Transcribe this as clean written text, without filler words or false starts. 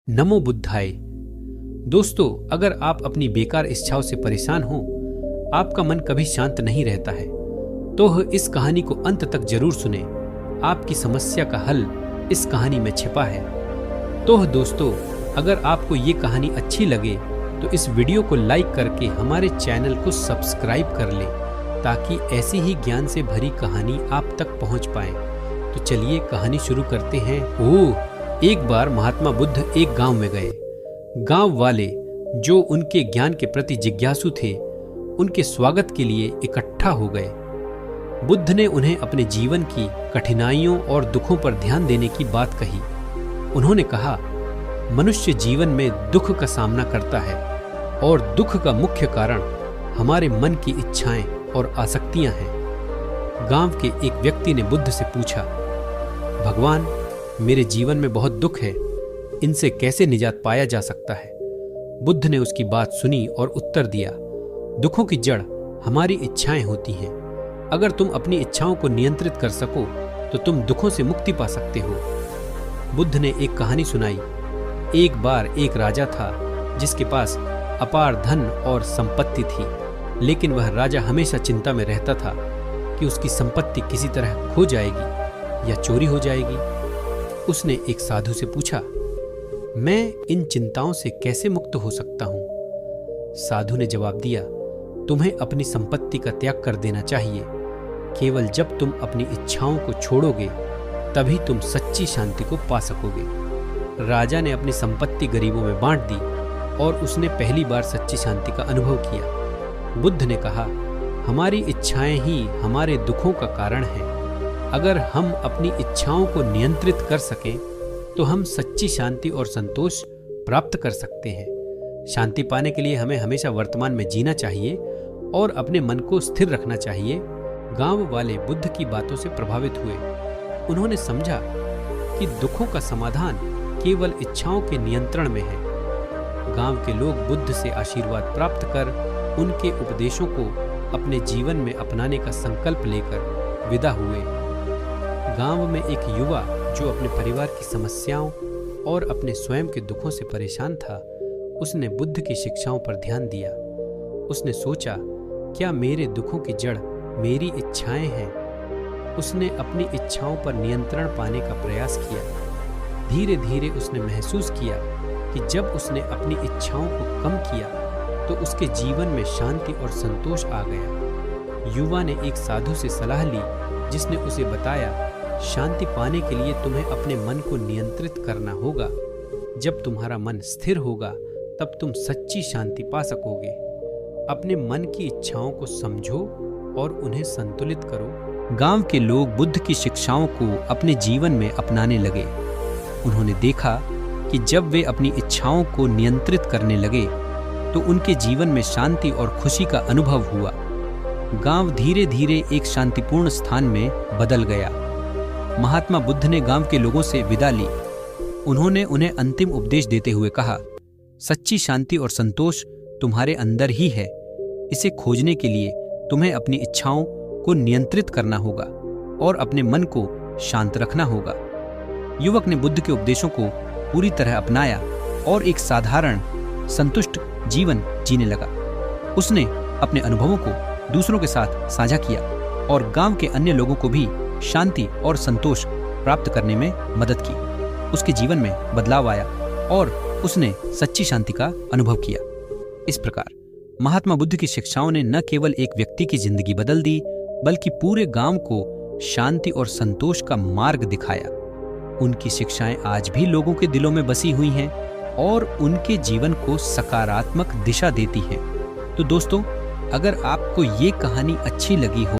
नमो बुद्धाय। दोस्तों, अगर आप अपनी बेकार इच्छाओं से परेशान हो, आपका मन कभी शांत नहीं रहता है, तो इस कहानी को अंत तक जरूर सुने। आपकी समस्या का हल इस कहानी में छिपा है। तो दोस्तों, अगर आपको ये कहानी अच्छी लगे तो इस वीडियो को लाइक करके हमारे चैनल को सब्सक्राइब कर लें, ताकि ऐसी ही ज्ञान से भरी कहानी आप तक पहुंच पाए। तो चलिए कहानी शुरू करते हैं। एक बार महात्मा बुद्ध एक गांव में गए। गांव वाले, जो उनके ज्ञान के प्रति जिज्ञासु थे, उनके स्वागत के लिए इकट्ठा हो गए। बुद्ध ने उन्हें अपने जीवन की कठिनाइयों और दुखों पर ध्यान देने की बात कही। उन्होंने कहा, मनुष्य जीवन में दुख का सामना करता है और दुख का मुख्य कारण हमारे मन की इच्छाएं और आसक्तियां हैं। गांव के एक व्यक्ति ने बुद्ध से पूछा, भगवान, मेरे जीवन में बहुत दुख है, इनसे कैसे निजात पाया जा सकता है? बुद्ध ने उसकी बात सुनी और उत्तर दिया, दुखों की जड़ हमारी इच्छाएं होती हैं। अगर तुम अपनी इच्छाओं को नियंत्रित कर सको तो तुम दुखों से मुक्ति पा सकते हो। बुद्ध ने एक कहानी सुनाई। एक बार एक राजा था जिसके पास अपार धन और संपत्ति थी, लेकिन वह राजा हमेशा चिंता में रहता था कि उसकी संपत्ति किसी तरह खो जाएगी या चोरी हो जाएगी। उसने एक साधु से पूछा, मैं इन चिंताओं से कैसे मुक्त हो सकता हूं? साधु ने जवाब दिया, तुम्हें अपनी संपत्ति का त्याग कर देना चाहिए। केवल जब तुम अपनी इच्छाओं को छोड़ोगे तभी तुम सच्ची शांति को पा सकोगे। राजा ने अपनी संपत्ति गरीबों में बांट दी और उसने पहली बार सच्ची शांति का अनुभव किया। बुद्ध ने कहा, हमारी इच्छाएं ही हमारे दुखों का कारण हैं। अगर हम अपनी इच्छाओं को नियंत्रित कर सकें तो हम सच्ची शांति और संतोष प्राप्त कर सकते हैं। शांति पाने के लिए हमें हमेशा वर्तमान में जीना चाहिए और अपने मन को स्थिर रखना चाहिए। गांव वाले बुद्ध की बातों से प्रभावित हुए। उन्होंने समझा कि दुखों का समाधान केवल इच्छाओं के नियंत्रण में है। गांव के लोग बुद्ध से आशीर्वाद प्राप्त कर उनके उपदेशों को अपने जीवन में अपनाने का संकल्प लेकर विदा हुए। गांव में एक युवा जो अपने परिवार की समस्याओं और अपने स्वयं के दुखों से परेशान था, उसने बुद्ध की शिक्षाओं पर ध्यान दिया। उसने सोचा, क्या मेरे दुखों की जड़ मेरी इच्छाएं हैं? उसने अपनी इच्छाओं पर नियंत्रण पाने का प्रयास किया। धीरे धीरे उसने महसूस किया कि जब उसने अपनी इच्छाओं को कम किया तो उसके जीवन में शांति और संतोष आ गया। युवा ने एक साधु से सलाह ली, जिसने उसे बताया, शांति पाने के लिए तुम्हें अपने मन को नियंत्रित करना होगा। जब तुम्हारा मन स्थिर होगा तब तुम सच्ची शांति पा सकोगे। अपने मन की इच्छाओं को समझो और उन्हें संतुलित करो। गांव के लोग बुद्ध की शिक्षाओं को अपने जीवन में अपनाने लगे। उन्होंने देखा कि जब वे अपनी इच्छाओं को नियंत्रित करने लगे तो उनके जीवन में शांति और खुशी का अनुभव हुआ। गांव धीरे धीरे एक शांतिपूर्ण स्थान में बदल गया। महात्मा बुद्ध ने गांव के लोगों से विदा ली। उन्होंने उन्हें अंतिम उपदेश देते हुए कहा, सच्ची शांति और संतोष तुम्हारे अंदर ही है। इसे खोजने के लिए तुम्हें अपनी इच्छाओं को नियंत्रित करना होगा और अपने मन को शांत रखना होगा। युवक ने बुद्ध के उपदेशों को पूरी तरह अपनाया और एक साधारण, संतुष्ट जीवन जीने लगा। उसने अपने अनुभवों को दूसरों के साथ साझा किया और गांव के अन्य लोगों को भी शांति और संतोष प्राप्त करने में मदद की। उसके जीवन में बदलाव आया और उसने सच्ची शांति का अनुभव किया। इस प्रकार महात्मा बुद्ध की शिक्षाओं ने न केवल एक व्यक्ति की जिंदगी बदल दी, बल्कि पूरे गांव को शांति और संतोष का मार्ग दिखाया। उनकी शिक्षाएं आज भी लोगों के दिलों में बसी हुई हैं और उनके जीवन को सकारात्मक दिशा देती हैं। तो दोस्तों, अगर आपको ये कहानी अच्छी लगी हो